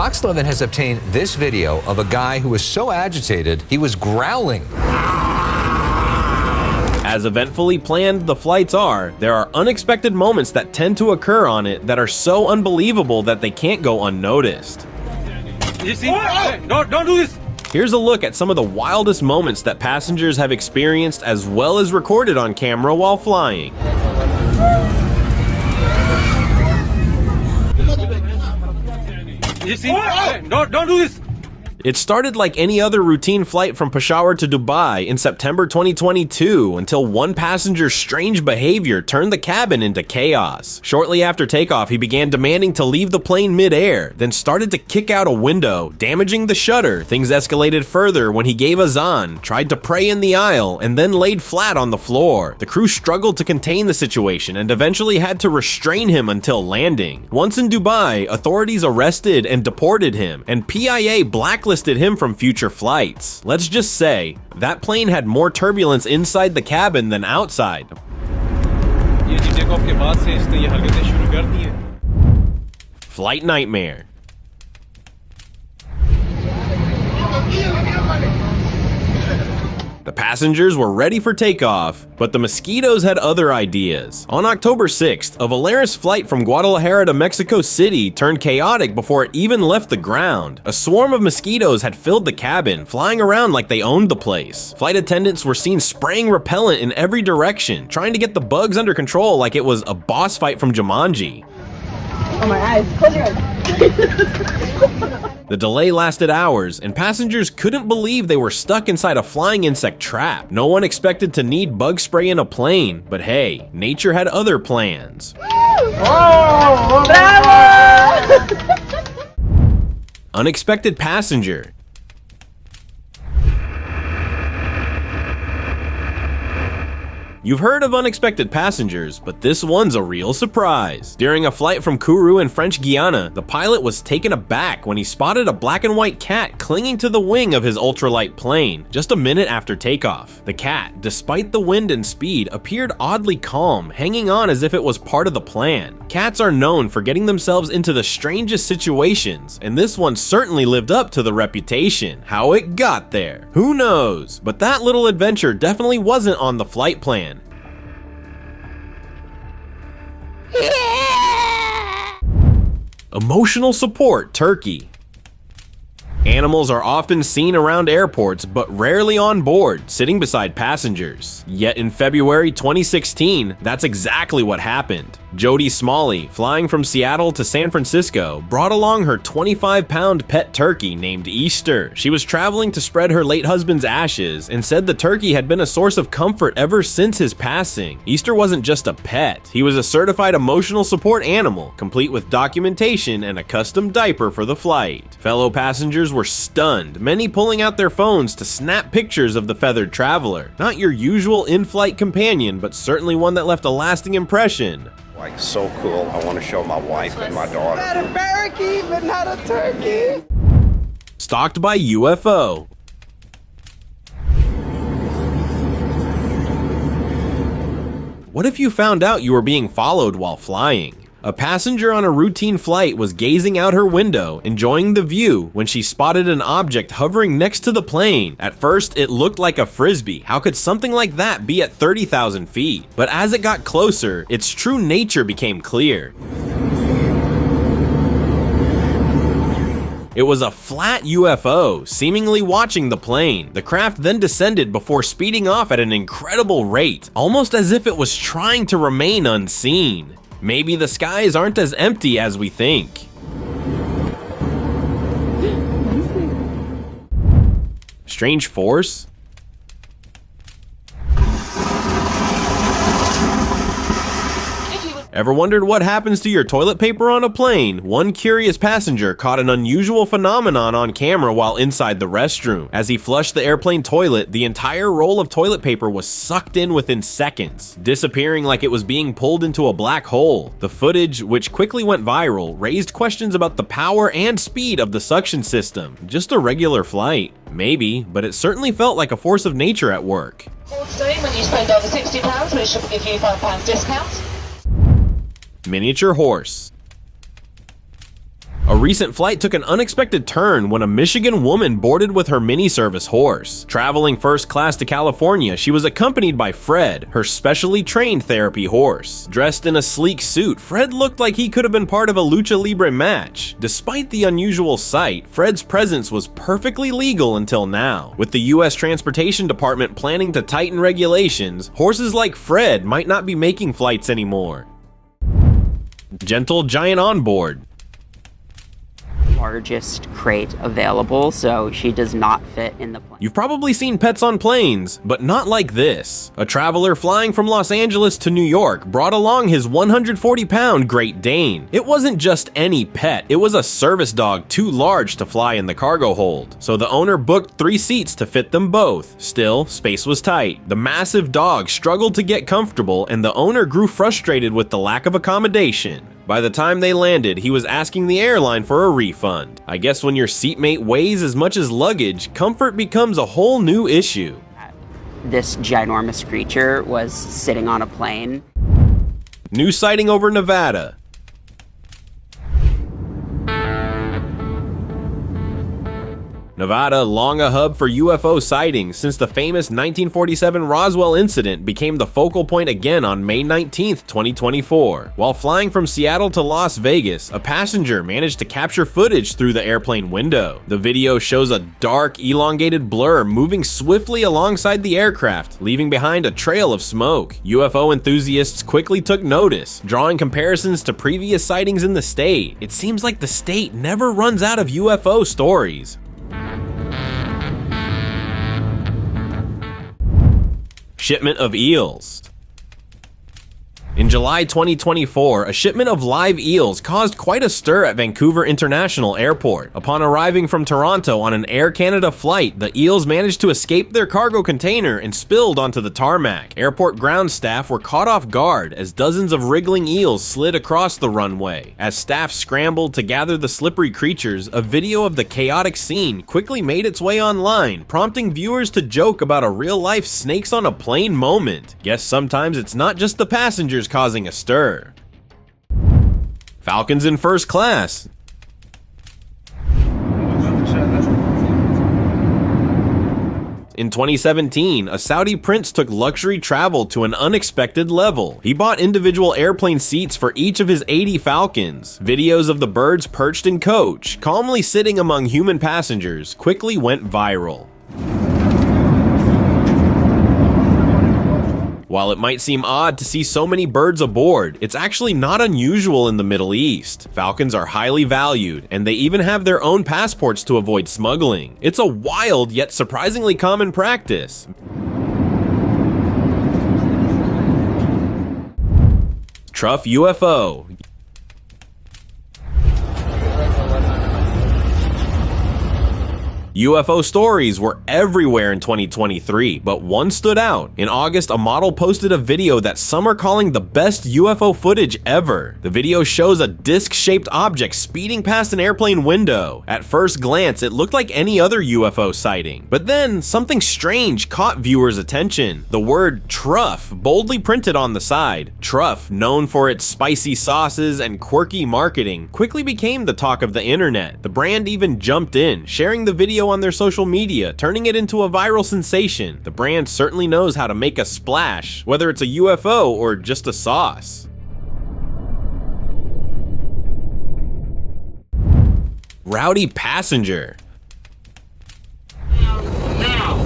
Fox 11 has obtained this video of a guy who was so agitated he was growling. As eventfully planned the flights are, there are unexpected moments that tend to occur on it that are so unbelievable that they can't go unnoticed. You see? Hey, don't do this! Here's a look at some of the wildest moments that passengers have experienced as well as recorded on camera while flying. You see? Hey, don't do this! It started like any other routine flight from Peshawar to Dubai in September 2022 until one passenger's strange behavior turned the cabin into chaos. Shortly after takeoff, he began demanding to leave the plane mid-air, then started to kick out a window, damaging the shutter. Things escalated further when he gave azan, tried to pray in the aisle, and then laid flat on the floor. The crew struggled to contain the situation and eventually had to restrain him until landing. Once in Dubai, authorities arrested and deported him, and PIA blacklisted him from future flights. Let's just say, that plane had more turbulence inside the cabin than outside. Flight nightmare. The passengers were ready for takeoff, but the mosquitoes had other ideas. On October 6th, a Volaris flight from Guadalajara to Mexico City turned chaotic before it even left the ground. A swarm of mosquitoes had filled the cabin, flying around like they owned the place. Flight attendants were seen spraying repellent in every direction, trying to get the bugs under control like it was a boss fight from Jumanji. Oh, my eyes. Close your eyes. The delay lasted hours, and passengers couldn't believe they were stuck inside a flying insect trap. No one expected to need bug spray in a plane, but hey, nature had other plans. Oh, bravo! Unexpected passenger. You've heard of unexpected passengers, but this one's a real surprise. During a flight from Kourou in French Guiana, the pilot was taken aback when he spotted a black and white cat clinging to the wing of his ultralight plane just a minute after takeoff. The cat, despite the wind and speed, appeared oddly calm, hanging on as if it was part of the plan. Cats are known for getting themselves into the strangest situations, and this one certainly lived up to the reputation. How it got there, who knows? But that little adventure definitely wasn't on the flight plan. Emotional support turkey. Animals are often seen around airports, but rarely on board, sitting beside passengers. Yet in February 2016, that's exactly what happened. Jody Smalley, flying from Seattle to San Francisco, brought along her 25-pound pet turkey named Easter. She was traveling to spread her late husband's ashes and said the turkey had been a source of comfort ever since his passing. Easter wasn't just a pet, he was a certified emotional support animal, complete with documentation and a custom diaper for the flight. Fellow passengers were stunned, many pulling out their phones to snap pictures of the feathered traveler. Not your usual in-flight companion, but certainly one that left a lasting impression. Like, so cool. I want to show my wife and my daughter. Not a parakeet, but not a turkey. Stalked by UFO. What if you found out you were being followed while flying? A passenger on a routine flight was gazing out her window, enjoying the view, when she spotted an object hovering next to the plane. At first, it looked like a frisbee. How could something like that be at 30,000 feet? But as it got closer, its true nature became clear. It was a flat UFO, seemingly watching the plane. The craft then descended before speeding off at an incredible rate, almost as if it was trying to remain unseen. Maybe the skies aren't as empty as we think. Strange force? Ever wondered what happens to your toilet paper on a plane? One curious passenger caught an unusual phenomenon on camera while inside the restroom. As he flushed the airplane toilet, the entire roll of toilet paper was sucked in within seconds, disappearing like it was being pulled into a black hole. The footage, which quickly went viral, raised questions about the power and speed of the suction system. Just a regular flight? Maybe, but it certainly felt like a force of nature at work. Today, when you spend over £60, we should give you £5 discount. Miniature horse. A recent flight took an unexpected turn when a Michigan woman boarded with her mini-service horse. Traveling first class to California, she was accompanied by Fred, her specially trained therapy horse. Dressed in a sleek suit, Fred looked like he could have been part of a lucha libre match. Despite the unusual sight, Fred's presence was perfectly legal until now. With the U.S. Transportation Department planning to tighten regulations, horses like Fred might not be making flights anymore. Gentle giant on board. Largest crate available, so she does not fit in the plane. You've probably seen pets on planes, but not like this. A traveler flying from Los Angeles to New York brought along his 140-pound Great Dane. It wasn't just any pet, it was a service dog too large to fly in the cargo hold, so the owner booked 3 seats to fit them both. Still, space was tight. The massive dog struggled to get comfortable, and the owner grew frustrated with the lack of accommodation. By the time they landed, he was asking the airline for a refund. I guess when your seatmate weighs as much as luggage, comfort becomes a whole new issue. This ginormous creature was sitting on a plane. New sighting over Nevada. Nevada, long a hub for UFO sightings since the famous 1947 Roswell incident became the focal point again on May 19, 2024. While flying from Seattle to Las Vegas, a passenger managed to capture footage through the airplane window. The video shows a dark, elongated blur moving swiftly alongside the aircraft, leaving behind a trail of smoke. UFO enthusiasts quickly took notice, drawing comparisons to previous sightings in the state. It seems like the state never runs out of UFO stories. Shipment of eels. In July 2024, a shipment of live eels caused quite a stir at Vancouver International Airport. Upon arriving from Toronto on an Air Canada flight, the eels managed to escape their cargo container and spilled onto the tarmac. Airport ground staff were caught off guard as dozens of wriggling eels slid across the runway. As staff scrambled to gather the slippery creatures, a video of the chaotic scene quickly made its way online, prompting viewers to joke about a real-life snakes on a plane moment. Guess sometimes it's not just the passengers causing a stir. Falcons in first class. In 2017, a Saudi prince took luxury travel to an unexpected level. He bought individual airplane seats for each of his 80 Falcons. Videos of the birds perched in coach, calmly sitting among human passengers, quickly went viral. While it might seem odd to see so many birds aboard, it's actually not unusual in the Middle East. Falcons are highly valued, and they even have their own passports to avoid smuggling. It's a wild yet surprisingly common practice. Truff UFO. UFO stories were everywhere in 2023, but one stood out. In August, a model posted a video that some are calling the best UFO footage ever. The video shows a disc-shaped object speeding past an airplane window. At first glance, it looked like any other UFO sighting. But then, something strange caught viewers' attention. The word truff boldly printed on the side. Truff, known for its spicy sauces and quirky marketing, quickly became the talk of the internet. The brand even jumped in, sharing the video on their social media, turning it into a viral sensation. The brand certainly knows how to make a splash, whether it's a UFO or just a sauce. Rowdy passenger. Now,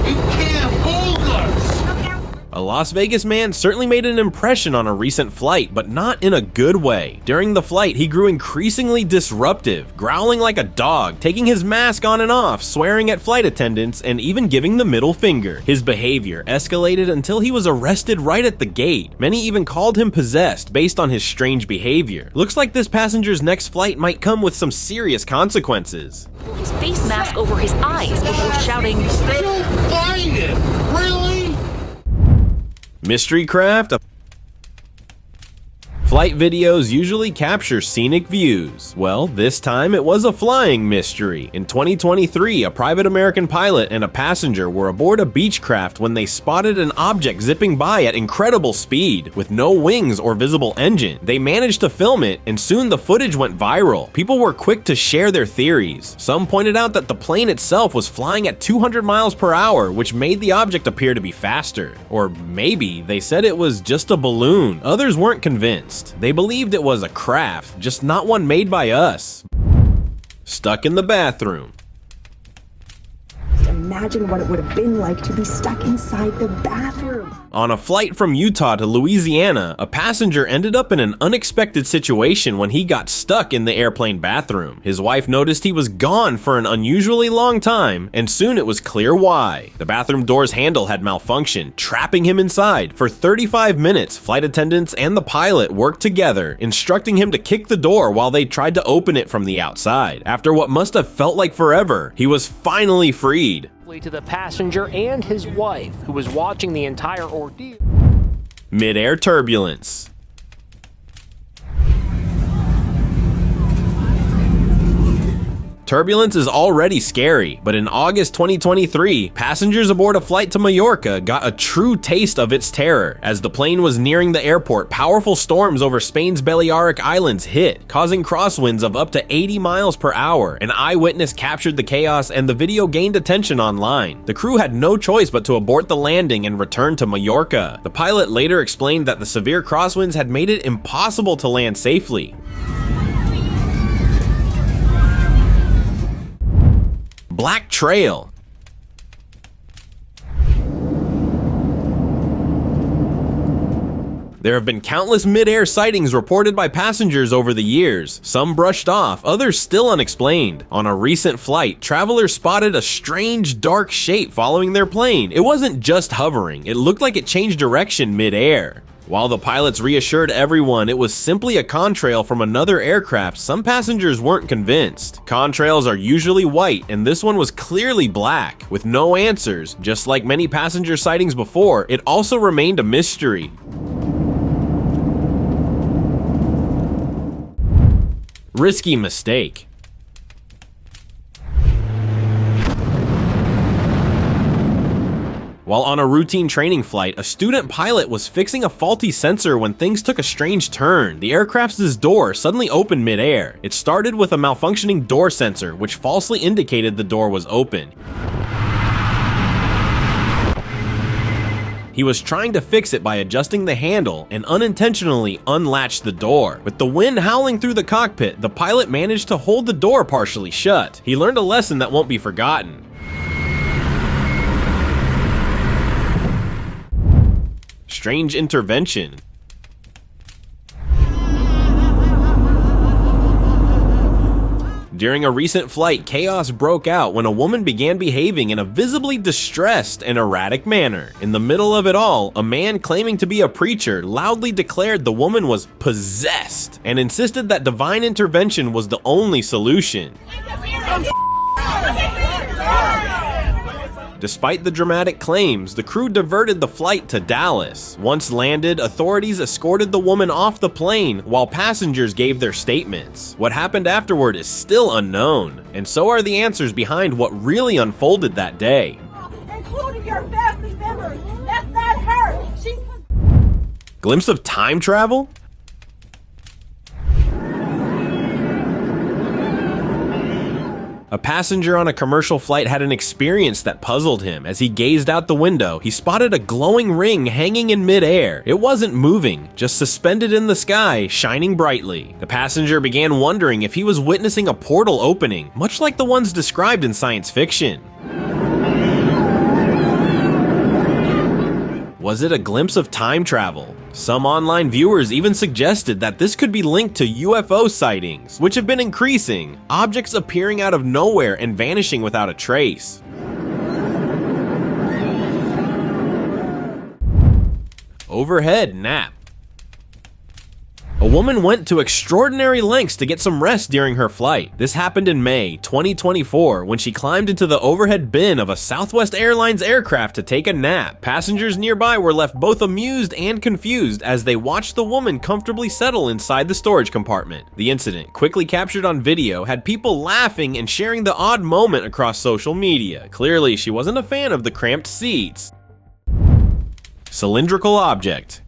you can't hold us. A Las Vegas man certainly made an impression on a recent flight, but not in a good way. During the flight, he grew increasingly disruptive, growling like a dog, taking his mask on and off, swearing at flight attendants, and even giving the middle finger. His behavior escalated until he was arrested right at the gate. Many even called him possessed based on his strange behavior. Looks like this passenger's next flight might come with some serious consequences. His face mask over his eyes before shouting, Don't find it. Really? Mystery craft. Flight videos usually capture scenic views. Well, this time it was a flying mystery. In 2023, a private American pilot and a passenger were aboard a Beechcraft when they spotted an object zipping by at incredible speed, with no wings or visible engine. They managed to film it, and soon the footage went viral. People were quick to share their theories. Some pointed out that the plane itself was flying at 200 miles per hour, which made the object appear to be faster. Or maybe they said it was just a balloon. Others weren't convinced. They believed it was a craft, just not one made by us. Stuck in the bathroom. Imagine what it would have been like to be stuck inside the bathroom. On a flight from Utah to Louisiana, a passenger ended up in an unexpected situation when he got stuck in the airplane bathroom. His wife noticed he was gone for an unusually long time, and soon it was clear why. The bathroom door's handle had malfunctioned, trapping him inside. For 35 minutes, flight attendants and the pilot worked together, instructing him to kick the door while they tried to open it from the outside. After what must have felt like forever, he was finally freed. To the passenger and his wife, who was watching the entire ordeal. Mid-air turbulence. Turbulence is already scary, but in August 2023, passengers aboard a flight to Mallorca got a true taste of its terror. As the plane was nearing the airport, powerful storms over Spain's Balearic Islands hit, causing crosswinds of up to 80 miles per hour. An eyewitness captured the chaos, and the video gained attention online. The crew had no choice but to abort the landing and return to Mallorca. The pilot later explained that the severe crosswinds had made it impossible to land safely. Black Trail. There have been countless mid-air sightings reported by passengers over the years, some brushed off, others still unexplained. On a recent flight, travelers spotted a strange dark shape following their plane. It wasn't just hovering, it looked like it changed direction mid-air. While the pilots reassured everyone it was simply a contrail from another aircraft, some passengers weren't convinced. Contrails are usually white, and this one was clearly black. With no answers, just like many passenger sightings before, it also remained a mystery. Risky mistake. While on a routine training flight, a student pilot was fixing a faulty sensor when things took a strange turn. The aircraft's door suddenly opened mid-air. It started with a malfunctioning door sensor, which falsely indicated the door was open. He was trying to fix it by adjusting the handle and unintentionally unlatched the door. With the wind howling through the cockpit, the pilot managed to hold the door partially shut. He learned a lesson that won't be forgotten. Strange intervention. During a recent flight, chaos broke out when a woman began behaving in a visibly distressed and erratic manner. In the middle of it all, a man claiming to be a preacher loudly declared the woman was possessed and insisted that divine intervention was the only solution. Despite the dramatic claims, the crew diverted the flight to Dallas. Once landed, authorities escorted the woman off the plane while passengers gave their statements. What happened afterward is still unknown, and so are the answers behind what really unfolded that day. Including your family members. That's not her. She's... Glimpse of time travel? A passenger on a commercial flight had an experience that puzzled him. As he gazed out the window, he spotted a glowing ring hanging in midair. It wasn't moving, just suspended in the sky, shining brightly. The passenger began wondering if he was witnessing a portal opening, much like the ones described in science fiction. Was it a glimpse of time travel? Some online viewers even suggested that this could be linked to UFO sightings, which have been increasing, objects appearing out of nowhere and vanishing without a trace. Overhead nap. A woman went to extraordinary lengths to get some rest during her flight. This happened in May 2024 when she climbed into the overhead bin of a Southwest Airlines aircraft to take a nap. Passengers nearby were left both amused and confused as they watched the woman comfortably settle inside the storage compartment. The incident, quickly captured on video, had people laughing and sharing the odd moment across social media. Clearly, she wasn't a fan of the cramped seats. Cylindrical object.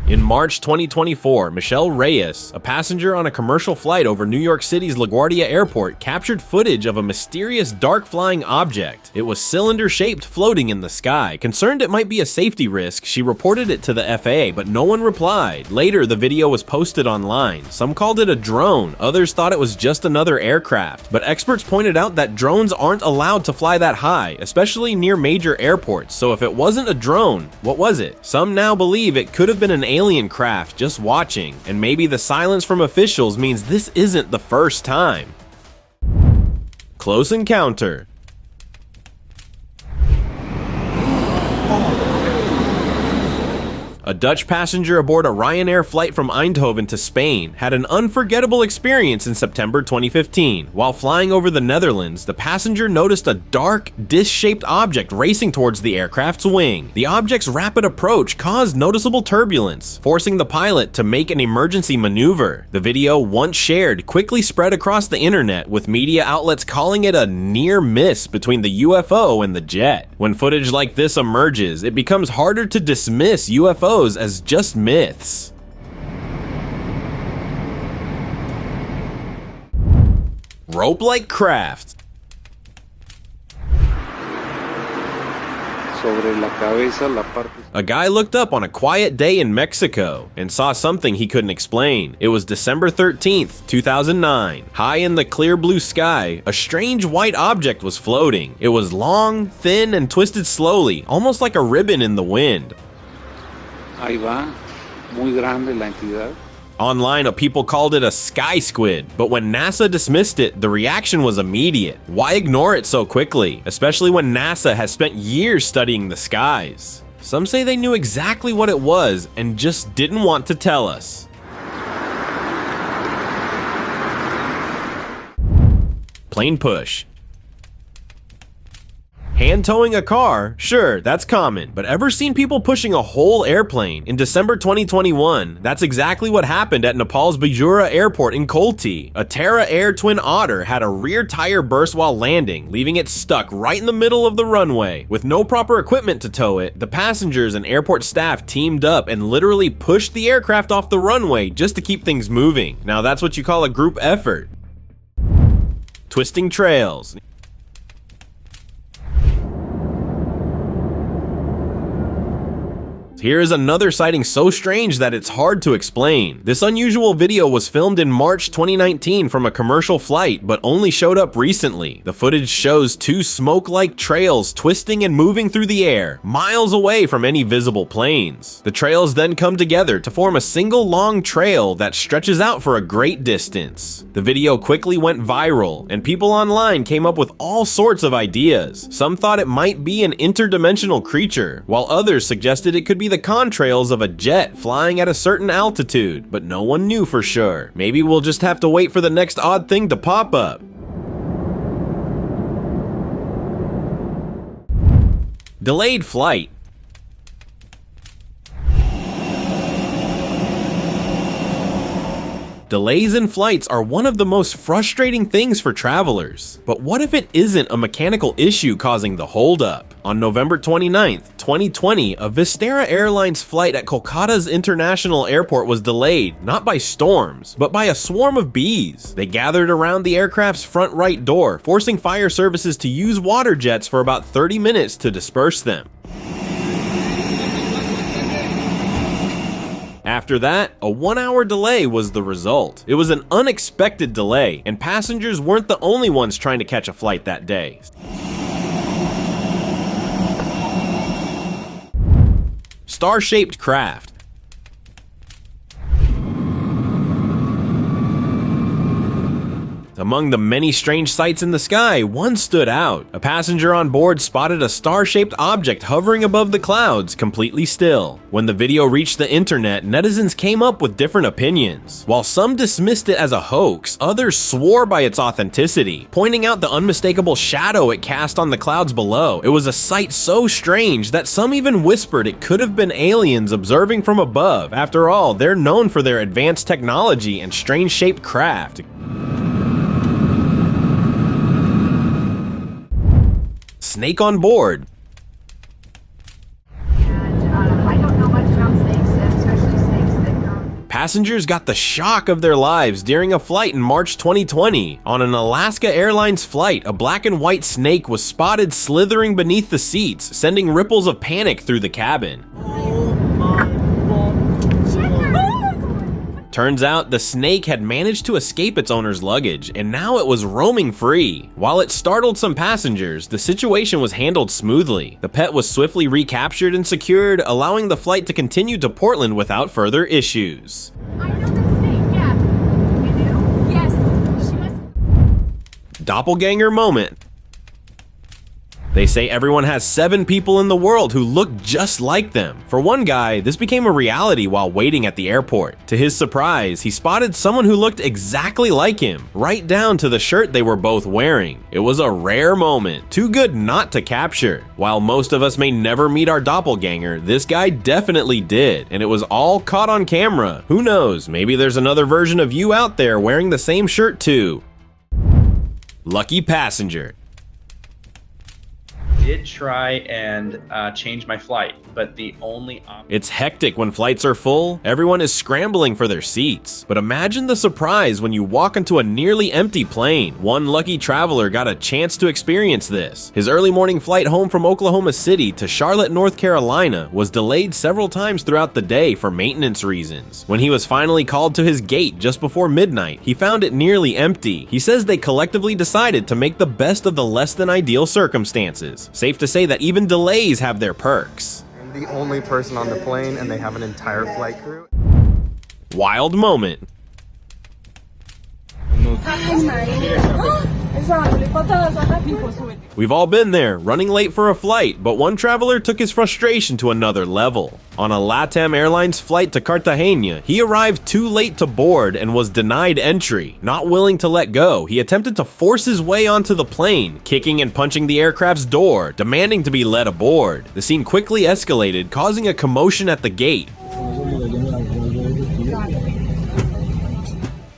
In March 2024, Michelle Reyes, a passenger on a commercial flight over New York City's LaGuardia Airport, captured footage of a mysterious dark flying object. It was cylinder-shaped, floating in the sky. Concerned it might be a safety risk, she reported it to the FAA, but no one replied. Later, the video was posted online. Some called it a drone, others thought it was just another aircraft. But experts pointed out that drones aren't allowed to fly that high, especially near major airports, so if it wasn't a drone, what was it? Some now believe it could have been an alien craft just watching, and maybe the silence from officials means this isn't the first time. Close encounter. A Dutch passenger aboard a Ryanair flight from Eindhoven to Spain had an unforgettable experience in September 2015. While flying over the Netherlands, the passenger noticed a dark, disc-shaped object racing towards the aircraft's wing. The object's rapid approach caused noticeable turbulence, forcing the pilot to make an emergency maneuver. The video, once shared, quickly spread across the internet, with media outlets calling it a near miss between the UFO and the jet. When footage like this emerges, it becomes harder to dismiss UFOs as just myths. Rope-like craft. A guy looked up on a quiet day in Mexico and saw something he couldn't explain. It was December 13th, 2009. High in the clear blue sky, a strange white object was floating. It was long, thin, and twisted slowly, almost like a ribbon in the wind. Ahí va, muy grande la entidad. Online, people called it a sky squid, but when NASA dismissed it, the reaction was immediate. Why ignore it so quickly, especially when NASA has spent years studying the skies? Some say they knew exactly what it was and just didn't want to tell us. Plane push. Hand towing a car? Sure, that's common, but ever seen people pushing a whole airplane? In December 2021, that's exactly what happened at Nepal's Bijura Airport in Kolti. A Terra Air Twin Otter had a rear tire burst while landing, leaving it stuck right in the middle of the runway. With no proper equipment to tow it, the passengers and airport staff teamed up and literally pushed the aircraft off the runway just to keep things moving. Now that's what you call a group effort. Twisting trails. Here is another sighting so strange that it's hard to explain. This unusual video was filmed in March 2019 from a commercial flight, but only showed up recently. The footage shows two smoke-like trails twisting and moving through the air, miles away from any visible planes. The trails then come together to form a single long trail that stretches out for a great distance. The video quickly went viral, and people online came up with all sorts of ideas. Some thought it might be an interdimensional creature, while others suggested it could be the contrails of a jet flying at a certain altitude, but no one knew for sure. Maybe we'll just have to wait for the next odd thing to pop up. Delayed flight. Delays in flights are one of the most frustrating things for travelers. But what if it isn't a mechanical issue causing the holdup? On November 29th, 2020, a Vistara Airlines flight at Kolkata's International Airport was delayed, not by storms, but by a swarm of bees. They gathered around the aircraft's front right door, forcing fire services to use water jets for about 30 minutes to disperse them. After that, a 1-hour delay was the result. It was an unexpected delay, and passengers weren't the only ones trying to catch a flight that day. Star-shaped craft. Among the many strange sights in the sky, one stood out. A passenger on board spotted a star-shaped object hovering above the clouds, completely still. When the video reached the internet, netizens came up with different opinions. While some dismissed it as a hoax, others swore by its authenticity, pointing out the unmistakable shadow it cast on the clouds below. It was a sight so strange that some even whispered it could have been aliens observing from above. After all, they're known for their advanced technology and strange-shaped craft. Snake on board. I don't know much about snakes, especially snakes that don't. Passengers got the shock of their lives during a flight in March 2020. On an Alaska Airlines flight, a black and white snake was spotted slithering beneath the seats, sending ripples of panic through the cabin. Turns out the snake had managed to escape its owner's luggage, and now it was roaming free. While it startled some passengers, the situation was handled smoothly. The pet was swiftly recaptured and secured, allowing the flight to continue to Portland without further issues. I know the snake, yeah. You do? Yes. She must. Doppelganger moment. They say everyone has 7 people in the world who look just like them. For one guy, this became a reality while waiting at the airport. To his surprise, he spotted someone who looked exactly like him, right down to the shirt they were both wearing. It was a rare moment, too good not to capture. While most of us may never meet our doppelganger, this guy definitely did, and it was all caught on camera. Who knows, maybe there's another version of you out there wearing the same shirt too. Lucky passenger. Did try and change my flight, but the only It's hectic when flights are full. Everyone is scrambling for their seats. But imagine the surprise when you walk into a nearly empty plane. One lucky traveler got a chance to experience this. His early morning flight home from Oklahoma City to Charlotte, North Carolina was delayed several times throughout the day for maintenance reasons. When he was finally called to his gate just before midnight, he found it nearly empty. He says they collectively decided to make the best of the less than ideal circumstances. Safe to say that even delays have their perks. I'm the only person on the plane and they have an entire flight crew. Wild moment. We've all been there, running late for a flight, but one traveler took his frustration to another level. On a LATAM Airlines flight to Cartagena, he arrived too late to board and was denied entry. Not willing to let go, he attempted to force his way onto the plane, kicking and punching the aircraft's door, demanding to be let aboard. The scene quickly escalated, causing a commotion at the gate.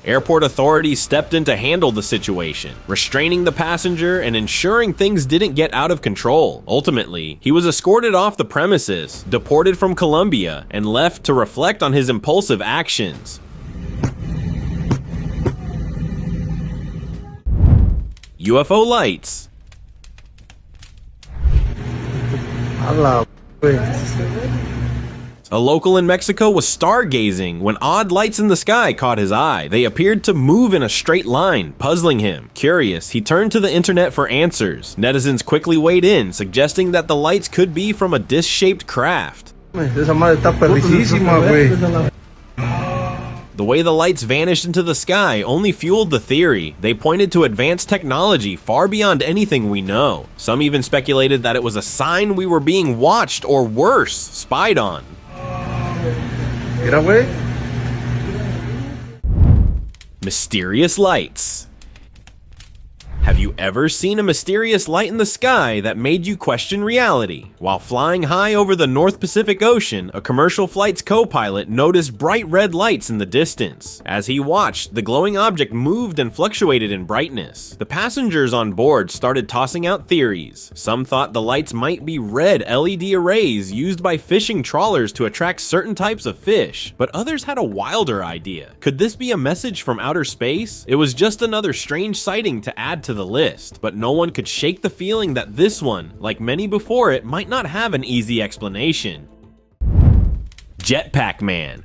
Airport authorities stepped in to handle the situation, restraining the passenger and ensuring things didn't get out of control. Ultimately, he was escorted off the premises, deported from Colombia, and left to reflect on his impulsive actions. UFO lights. Hello. A local in Mexico was stargazing when odd lights in the sky caught his eye. They appeared to move in a straight line, puzzling him. Curious, he turned to the internet for answers. Netizens quickly weighed in, suggesting that the lights could be from a disc-shaped craft. The way the lights vanished into the sky only fueled the theory. They pointed to advanced technology far beyond anything we know. Some even speculated that it was a sign we were being watched or worse, spied on. Mysterious lights. Have you ever seen a mysterious light in the sky that made you question reality? While flying high over the North Pacific Ocean, a commercial flight's co-pilot noticed bright red lights in the distance. As he watched, the glowing object moved and fluctuated in brightness. The passengers on board started tossing out theories. Some thought the lights might be red LED arrays used by fishing trawlers to attract certain types of fish, but others had a wilder idea. Could this be a message from outer space? It was just another strange sighting to add to the list, but no one could shake the feeling that this one, like many before it, might not have an easy explanation. Jetpack Man.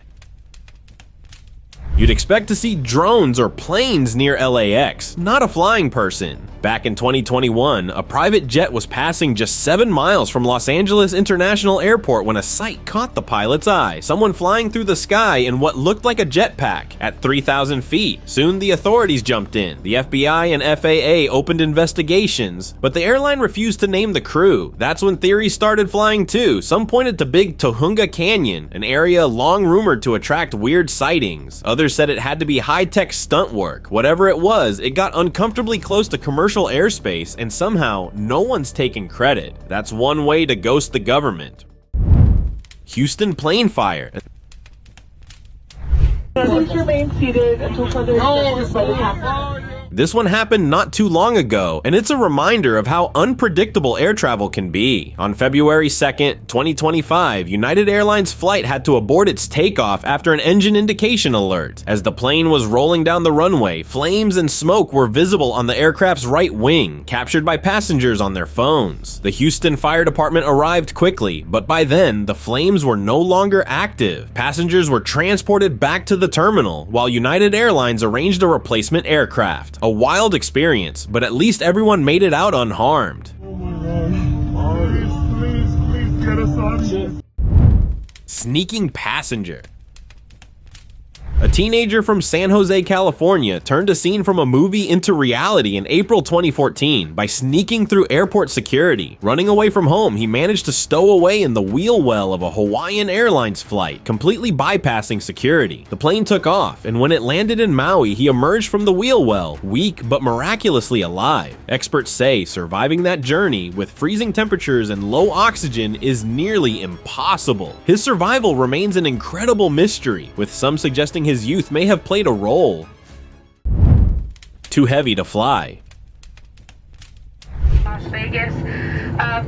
You'd expect to see drones or planes near LAX, not a flying person. Back in 2021, a private jet was passing just 7 miles from Los Angeles International Airport when a sight caught the pilot's eye. Someone flying through the sky in what looked like a jetpack at 3,000 feet. Soon the authorities jumped in. The FBI and FAA opened investigations, but the airline refused to name the crew. That's when theories started flying too. Some pointed to Big Tohunga Canyon, an area long rumored to attract weird sightings. Others said it had to be high-tech stunt work. Whatever it was, it got uncomfortably close to commercial airspace, and somehow no one's taking credit. That's one way to ghost the government. Houston plane fire. Please remain seated until further instructions by the captain. This one happened not too long ago, and it's a reminder of how unpredictable air travel can be. On February 2nd, 2025, United Airlines flight had to abort its takeoff after an engine indication alert. As the plane was rolling down the runway, flames and smoke were visible on the aircraft's right wing, captured by passengers on their phones. The Houston Fire Department arrived quickly, but by then, the flames were no longer active. Passengers were transported back to the terminal, while United Airlines arranged a replacement aircraft. A wild experience, but at least everyone made it out unharmed. Please get us on this. Sneaking passenger. A teenager from San Jose, California turned a scene from a movie into reality in April 2014 by sneaking through airport security. Running away from home, he managed to stow away in the wheel well of a Hawaiian Airlines flight, completely bypassing security. The plane took off, and when it landed in Maui, he emerged from the wheel well, weak but miraculously alive. Experts say surviving that journey with freezing temperatures and low oxygen is nearly impossible. His survival remains an incredible mystery, with some suggesting his youth may have played a role. Too heavy to fly. Las Vegas,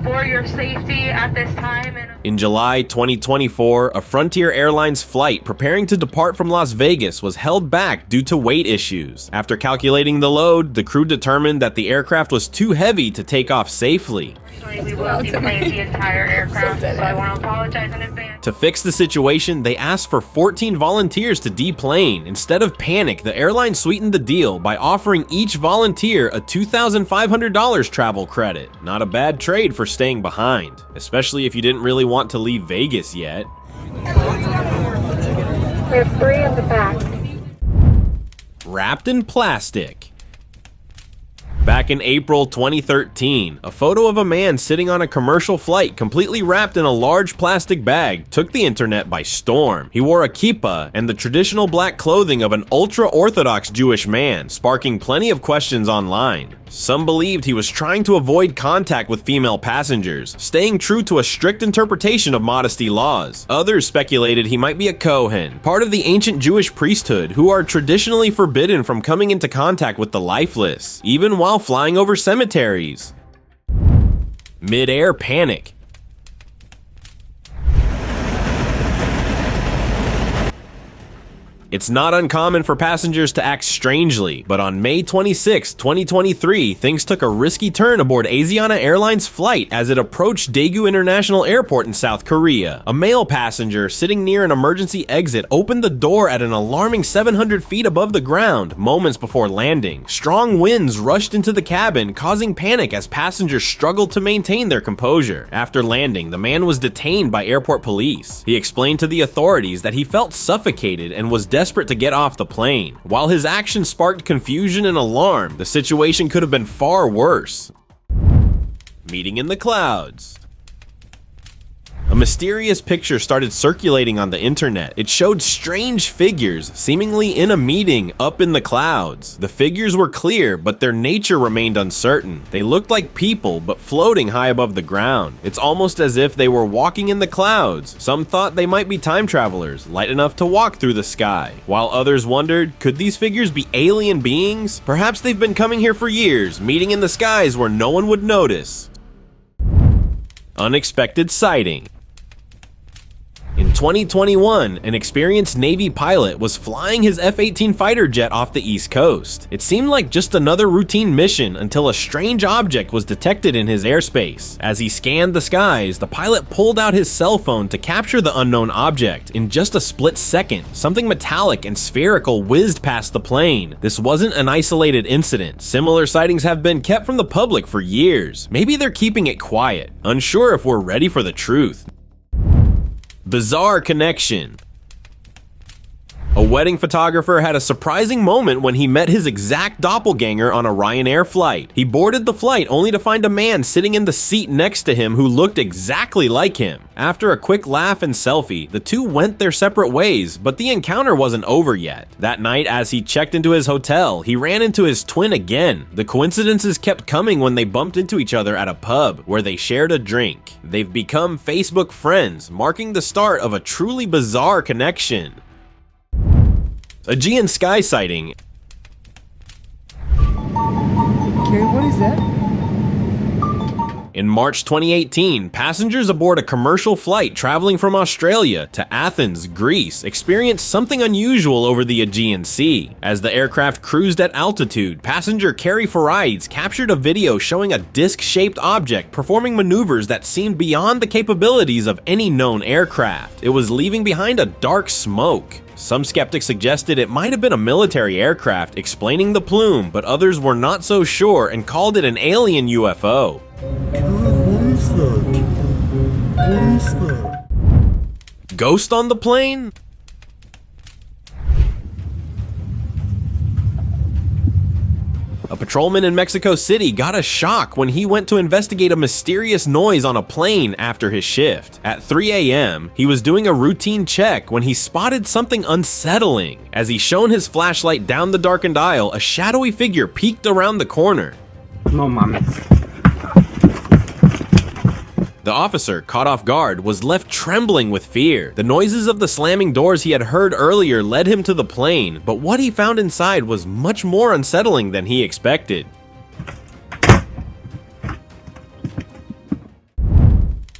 for your safety at this time. In July 2024, a Frontier Airlines flight preparing to depart from Las Vegas was held back due to weight issues. After calculating the load, the crew determined that the aircraft was too heavy to take off safely. We will deplane the entire aircraft, so I want to apologize in advance. To fix the situation, they asked for 14 volunteers to deplane. Instead of panic, the airline sweetened the deal by offering each volunteer a $2,500 travel credit. Not a bad trade for staying behind, especially if you didn't really want to leave Vegas yet. We have 3 in the back. Wrapped in plastic. Back in April 2013, a photo of a man sitting on a commercial flight completely wrapped in a large plastic bag took the internet by storm. He wore a kippah and the traditional black clothing of an ultra-Orthodox Jewish man, sparking plenty of questions online. Some believed he was trying to avoid contact with female passengers, staying true to a strict interpretation of modesty laws. Others speculated he might be a Kohen, part of the ancient Jewish priesthood, who are traditionally forbidden from coming into contact with the lifeless, even while flying over cemeteries. Mid-air panic. It's not uncommon for passengers to act strangely, but on May 26, 2023, things took a risky turn aboard Asiana Airlines flight as it approached Daegu International Airport in South Korea. A male passenger sitting near an emergency exit opened the door at an alarming 700 feet above the ground, moments before landing. Strong winds rushed into the cabin, causing panic as passengers struggled to maintain their composure. After landing, the man was detained by airport police. He explained to the authorities that he felt suffocated and was desperate to get off the plane. While his actions sparked confusion and alarm, the situation could have been far worse. Meeting in the clouds. A mysterious picture started circulating on the internet. It showed strange figures, seemingly in a meeting up in the clouds. The figures were clear, but their nature remained uncertain. They looked like people, but floating high above the ground. It's almost as if they were walking in the clouds. Some thought they might be time travelers, light enough to walk through the sky, while others wondered, could these figures be alien beings? Perhaps they've been coming here for years, meeting in the skies where no one would notice. Unexpected sighting. In 2021, an experienced Navy pilot was flying his F-18 fighter jet off the East Coast. It seemed like just another routine mission until a strange object was detected in his airspace. As he scanned the skies, the pilot pulled out his cell phone to capture the unknown object. In just a split second, something metallic and spherical whizzed past the plane. This wasn't an isolated incident. Similar sightings have been kept from the public for years. Maybe they're keeping it quiet, unsure if we're ready for the truth. Bizarre connection. A wedding photographer had a surprising moment when he met his exact doppelganger on a Ryanair flight. He boarded the flight only to find a man sitting in the seat next to him who looked exactly like him. After a quick laugh and selfie, the two went their separate ways, but the encounter wasn't over yet. That night, as he checked into his hotel, he ran into his twin again. The coincidences kept coming when they bumped into each other at a pub, where they shared a drink. They've become Facebook friends, marking the start of a truly bizarre connection. Aegean sky sighting. Okay, what is that? In March 2018, passengers aboard a commercial flight traveling from Australia to Athens, Greece, experienced something unusual over the Aegean Sea. As the aircraft cruised at altitude, passenger Kerry Farides captured a video showing a disc-shaped object performing maneuvers that seemed beyond the capabilities of any known aircraft. It was leaving behind a dark smoke. Some skeptics suggested it might have been a military aircraft explaining the plume, but others were not so sure and called it an alien UFO. Ghost on the plane? A patrolman in Mexico City got a shock when he went to investigate a mysterious noise on a plane after his shift. At 3 a.m., he was doing a routine check when he spotted something unsettling. As he shone his flashlight down the darkened aisle, a shadowy figure peeked around the corner. No mames. The officer, caught off guard, was left trembling with fear. The noises of the slamming doors he had heard earlier led him to the plane, but what he found inside was much more unsettling than he expected.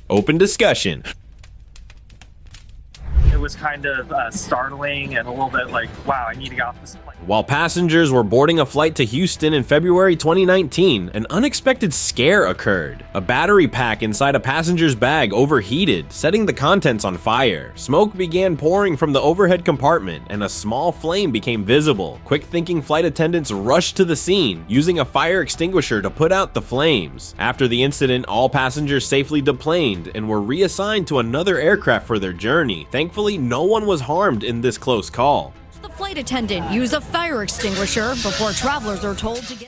Open discussion. It was kind of startling and a little bit like, wow, I need to get off this plane. While passengers were boarding a flight to Houston in February 2019, an unexpected scare occurred. A battery pack inside a passenger's bag overheated, setting the contents on fire. Smoke began pouring from the overhead compartment, and a small flame became visible. Quick-thinking flight attendants rushed to the scene, using a fire extinguisher to put out the flames. After the incident, all passengers safely deplaned and were reassigned to another aircraft for their journey. Thankfully, no one was harmed in this close call. The flight attendant used a fire extinguisher before travelers are told to get